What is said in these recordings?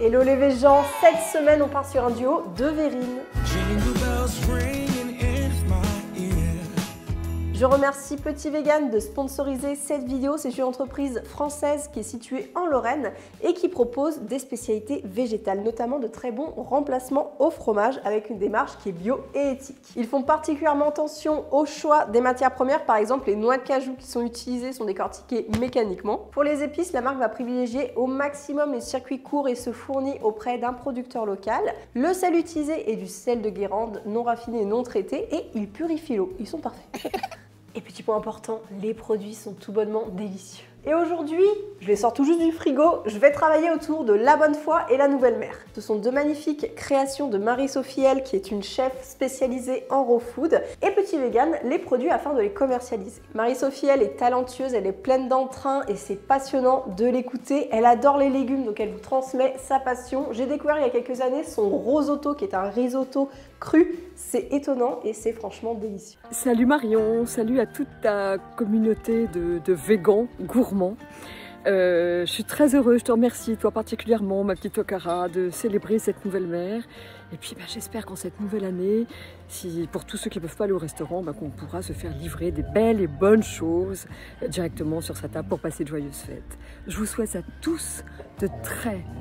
Hello les gens, cette semaine on part sur un duo de verrines. Je remercie Petit Vegan de sponsoriser cette vidéo. C'est une entreprise française qui est située en Lorraine et qui propose des spécialités végétales, notamment de très bons remplacements au fromage avec une démarche qui est bio et éthique. Ils font particulièrement attention au choix des matières premières. Par exemple, les noix de cajou qui sont utilisées sont décortiquées mécaniquement. Pour les épices, la marque va privilégier au maximum les circuits courts et se fournit auprès d'un producteur local. Le sel utilisé est du sel de Guérande, non raffiné, non traité, et il purifie l'eau. Ils sont parfaits. Et petit point important, les produits sont tout bonnement délicieux. Et aujourd'hui, je les sors tout juste du frigo, je vais travailler autour de La Bonne Foi et La Nouvelle Mère. Ce sont deux magnifiques créations de Marie-Sophie Elle, qui est une chef spécialisée en raw food, et Petit Vegan les produits afin de les commercialiser. Marie-Sophie Elle est talentueuse, elle est pleine d'entrain et c'est passionnant de l'écouter. Elle adore les légumes, donc elle vous transmet sa passion. J'ai découvert il y a quelques années son rosotto, qui est un risotto cru. C'est étonnant et c'est franchement délicieux. Salut Marion, salut à toute ta communauté de végans gourmands. Je suis très heureuse, je te remercie, toi particulièrement, ma petite Okara, de célébrer cette nouvelle mère. Et puis j'espère qu'en cette nouvelle année, pour tous ceux qui ne peuvent pas aller au restaurant, qu'on pourra se faire livrer des belles et bonnes choses directement sur sa table pour passer de joyeuses fêtes. Je vous souhaite à tous de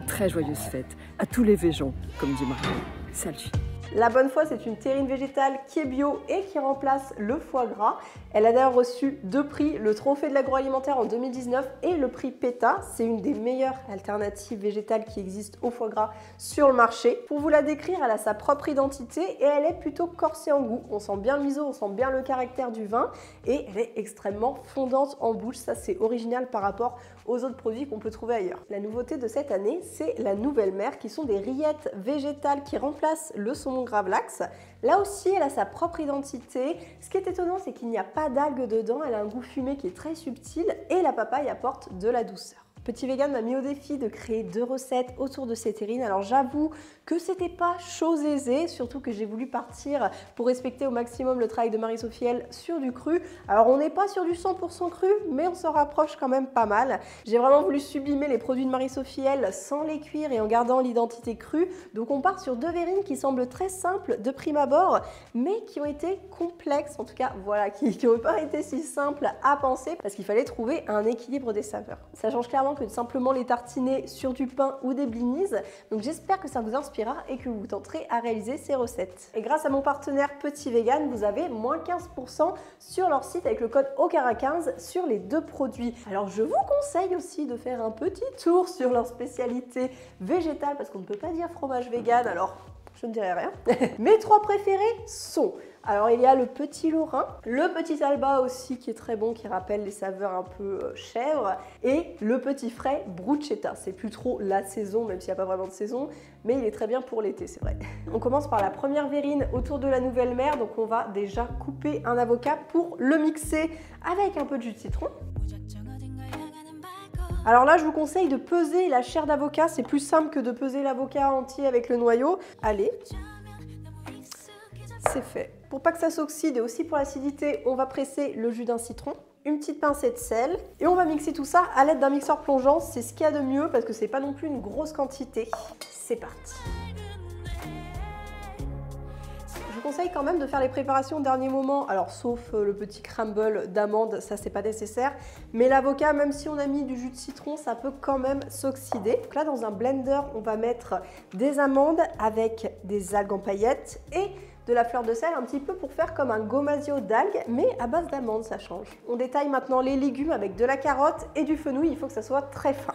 très joyeuses fêtes, à tous les végans, comme dit Marion. Salut. La Bonne Foi, c'est une terrine végétale qui est bio et qui remplace le foie gras. Elle a d'ailleurs reçu 2 prix, le Trophée de l'agroalimentaire en 2019 et le prix PETA. C'est une des meilleures alternatives végétales qui existent au foie gras sur le marché. Pour vous la décrire, elle a sa propre identité et elle est plutôt corsée en goût. On sent bien le miso, on sent bien le caractère du vin et elle est extrêmement fondante en bouche. Ça, c'est original par rapport aux autres produits qu'on peut trouver ailleurs. La nouveauté de cette année, c'est la Nouvelle Mère, qui sont des rillettes végétales qui remplacent le saumon gravlax. Là aussi, elle a sa propre identité. Ce qui est étonnant, c'est qu'il n'y a pas d'algues dedans. Elle a un goût fumé qui est très subtil et la papaye apporte de la douceur. Petit Vegan m'a mis au défi de créer 2 recettes autour de ces terrines. Alors j'avoue que c'était pas chose aisée, surtout que j'ai voulu partir pour respecter au maximum le travail de Marie-Sophie Elle sur du cru. Alors on n'est pas sur du 100% cru, mais on s'en rapproche quand même pas mal. J'ai vraiment voulu sublimer les produits de Marie-Sophie Elle sans les cuire et en gardant l'identité crue. Donc on part sur 2 verrines qui semblent très simples de prime abord, mais qui ont été complexes, en tout cas voilà, qui n'ont pas été si simples à penser parce qu'il fallait trouver un équilibre des saveurs. Ça change clairement que de simplement les tartiner sur du pain ou des blinis. Donc j'espère que ça vous inspirera et que vous tenterez à réaliser ces recettes. Et grâce à mon partenaire Petit Vegan, vous avez moins 15% sur leur site avec le code OKARA15 sur les 2 produits. Alors je vous conseille aussi de faire un petit tour sur leur spécialité végétale parce qu'on ne peut pas dire fromage vegan, alors je ne dirai rien. Mes 3 préférés sont... Alors il y a le petit Lorrain, le petit Alba aussi qui est très bon, qui rappelle les saveurs un peu chèvre, et le petit frais Bruschetta. C'est plus trop la saison, même s'il n'y a pas vraiment de saison, mais il est très bien pour l'été, c'est vrai. On commence par la première verrine autour de la Nouvelle Mère, donc on va déjà couper un avocat pour le mixer avec un peu de jus de citron. Alors là, je vous conseille de peser la chair d'avocat, c'est plus simple que de peser l'avocat entier avec le noyau. Allez, c'est fait. Pour pas que ça s'oxyde et aussi pour l'acidité, on va presser le jus d'un citron, une petite pincée de sel et on va mixer tout ça à l'aide d'un mixeur plongeant. C'est ce qu'il y a de mieux parce que c'est pas non plus une grosse quantité. C'est parti. Je vous conseille quand même de faire les préparations au dernier moment, alors sauf le petit crumble d'amandes, ça c'est pas nécessaire, mais l'avocat, même si on a mis du jus de citron, ça peut quand même s'oxyder. Donc là, dans un blender, on va mettre des amandes avec des algues en paillettes et de la fleur de sel un petit peu pour faire comme un gomasio d'algues, mais à base d'amandes, ça change. On détaille maintenant les légumes avec de la carotte et du fenouil, il faut que ça soit très fin.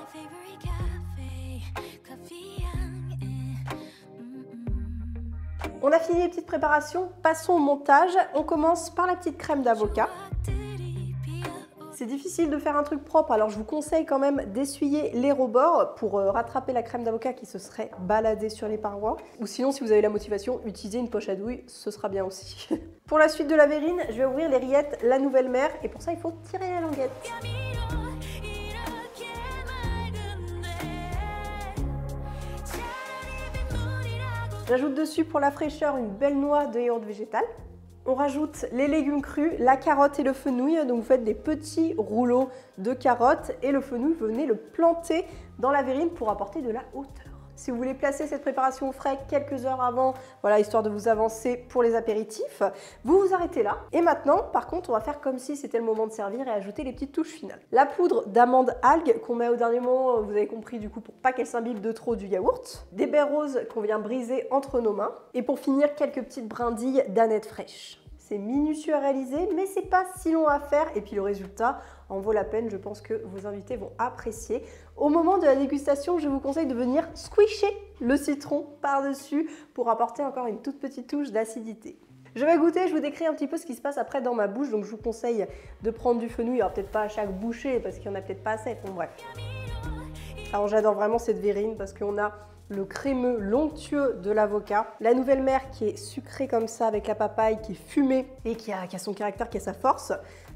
On a fini les petites préparations, passons au montage. On commence par la petite crème d'avocat. C'est difficile de faire un truc propre, alors je vous conseille quand même d'essuyer les rebords pour rattraper la crème d'avocat qui se serait baladée sur les parois. Ou sinon, si vous avez la motivation, utilisez une poche à douille, ce sera bien aussi. Pour la suite de la verrine, je vais ouvrir les rillettes La Nouvelle Mère et pour ça, il faut tirer la languette. J'ajoute dessus pour la fraîcheur une belle noix de yaourt végétal. On rajoute les légumes crus, la carotte et le fenouil. Donc vous faites des petits rouleaux de carottes et le fenouil, venez le planter dans la verrine pour apporter de la hauteur. Si vous voulez placer cette préparation au frais quelques heures avant, voilà, histoire de vous avancer pour les apéritifs, vous vous arrêtez là. Et maintenant, par contre, on va faire comme si c'était le moment de servir et ajouter les petites touches finales. La poudre d'amande algue qu'on met au dernier moment, vous avez compris du coup, pour pas qu'elle s'imbibe de trop du yaourt. Des baies roses qu'on vient briser entre nos mains. Et pour finir, quelques petites brindilles d'anettes fraîches. C'est minutieux à réaliser, mais c'est pas si long à faire. Et puis le résultat en vaut la peine. Je pense que vos invités vont apprécier. Au moment de la dégustation, je vous conseille de venir squisher le citron par-dessus pour apporter encore une toute petite touche d'acidité. Je vais goûter, je vous décris un petit peu ce qui se passe après dans ma bouche. Donc je vous conseille de prendre du fenouil. Il n'y aura peut-être pas à chaque bouchée parce qu'il n'y en a peut-être pas assez. Bon bref. Alors j'adore vraiment cette verrine parce qu'on a le crémeux l'onctueux de l'avocat, la nouvelle mère qui est sucrée comme ça avec la papaye, qui est fumée et qui a son caractère, qui a sa force,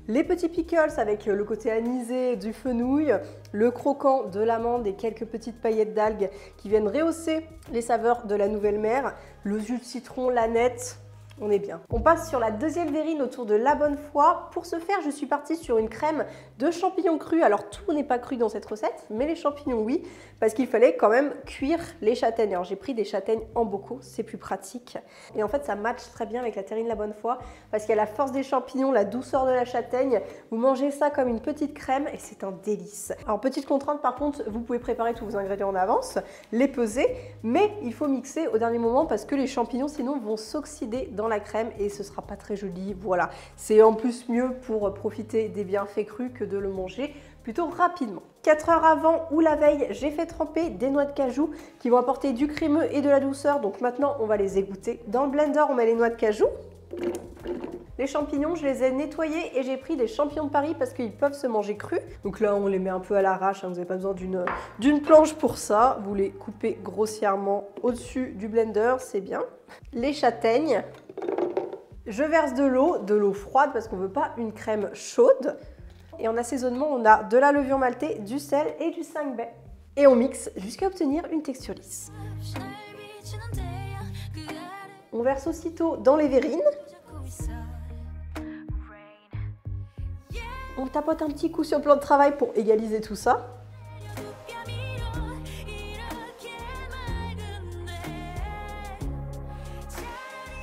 les petits pickles avec le côté anisé du fenouil, le croquant de l'amande et quelques petites paillettes d'algues qui viennent rehausser les saveurs de la nouvelle mère, le jus de citron, l'aneth. On est bien. On passe sur la deuxième verrine autour de la bonne foi. Pour ce faire, je suis partie sur une crème de champignons crus. Alors, tout n'est pas cru dans cette recette, mais les champignons, oui, parce qu'il fallait quand même cuire les châtaignes. Alors, j'ai pris des châtaignes en bocaux, c'est plus pratique. Et en fait, ça match très bien avec la terrine de la bonne foi, parce qu'il y a la force des champignons, la douceur de la châtaigne. Vous mangez ça comme une petite crème et c'est un délice. Alors, petite contrainte, par contre, vous pouvez préparer tous vos ingrédients en avance, les peser, mais il faut mixer au dernier moment parce que les champignons, sinon, vont s'oxyder dans la crème et ce sera pas très joli. Voilà, c'est en plus mieux pour profiter des bienfaits crus que de le manger plutôt rapidement. 4 heures avant ou la veille, j'ai fait tremper des noix de cajou qui vont apporter du crémeux et de la douceur. Donc maintenant, on va les égoutter. Dans le blender, on met les noix de cajou. Les champignons, je les ai nettoyés et j'ai pris des champignons de Paris parce qu'ils peuvent se manger crus. Donc là, on les met un peu à l'arrache, hein, vous n'avez pas besoin d'une planche pour ça. Vous les coupez grossièrement au-dessus du blender, c'est bien. Les châtaignes, je verse de l'eau froide parce qu'on ne veut pas une crème chaude. Et en assaisonnement, on a de la levure maltée, du sel et du 5 baies. Et on mixe jusqu'à obtenir une texture lisse. On verse aussitôt dans les verrines. On tapote un petit coup sur le plan de travail pour égaliser tout ça.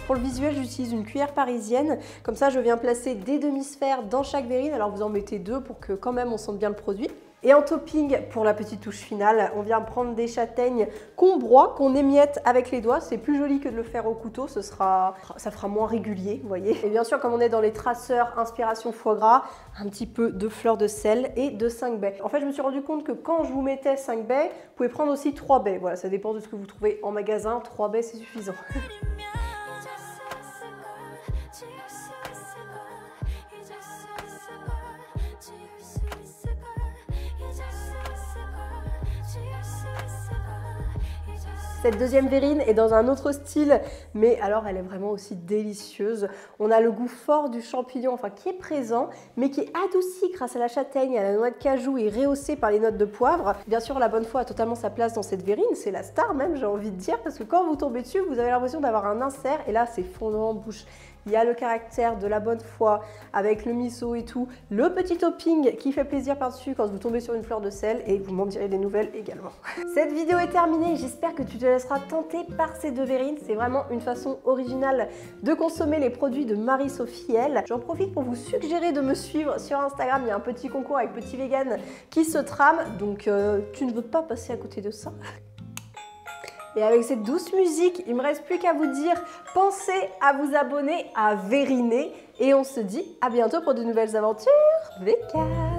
Pour le visuel, j'utilise une cuillère parisienne. Comme ça, je viens placer des demi-sphères dans chaque verrine. Alors, vous en mettez 2 pour que quand même on sente bien le produit. Et en topping, pour la petite touche finale, on vient prendre des châtaignes qu'on broie, qu'on émiette avec les doigts. C'est plus joli que de le faire au couteau, ça fera moins régulier, vous voyez. Et bien sûr, comme on est dans les traceurs inspiration foie gras, un petit peu de fleur de sel et de 5 baies. En fait, je me suis rendu compte que quand je vous mettais 5 baies, vous pouvez prendre aussi 3 baies. Voilà, ça dépend de ce que vous trouvez en magasin. 3 baies, c'est suffisant. Cette deuxième verrine est dans un autre style, mais alors elle est vraiment aussi délicieuse. On a le goût fort du champignon, enfin qui est présent, mais qui est adouci grâce à la châtaigne, à la noix de cajou et rehaussé par les notes de poivre. Bien sûr, la bonne foi a totalement sa place dans cette verrine, c'est la star même, j'ai envie de dire, parce que quand vous tombez dessus, vous avez l'impression d'avoir un insert, et là c'est fondant en bouche. Il y a le caractère de la bonne foi avec le miso et tout, le petit topping qui fait plaisir par-dessus quand vous tombez sur une fleur de sel et vous m'en direz des nouvelles également. Cette vidéo est terminée, j'espère que tu te laisseras tenter par ces 2 verrines. C'est vraiment une façon originale de consommer les produits de Marie-Sophie Elle. J'en profite pour vous suggérer de me suivre sur Instagram, il y a un petit concours avec Petit Vegan qui se trame, donc tu ne veux pas passer à côté de ça. Et avec cette douce musique, il ne me reste plus qu'à vous dire, pensez à vous abonner à Veriner. Et on se dit à bientôt pour de nouvelles aventures vegan.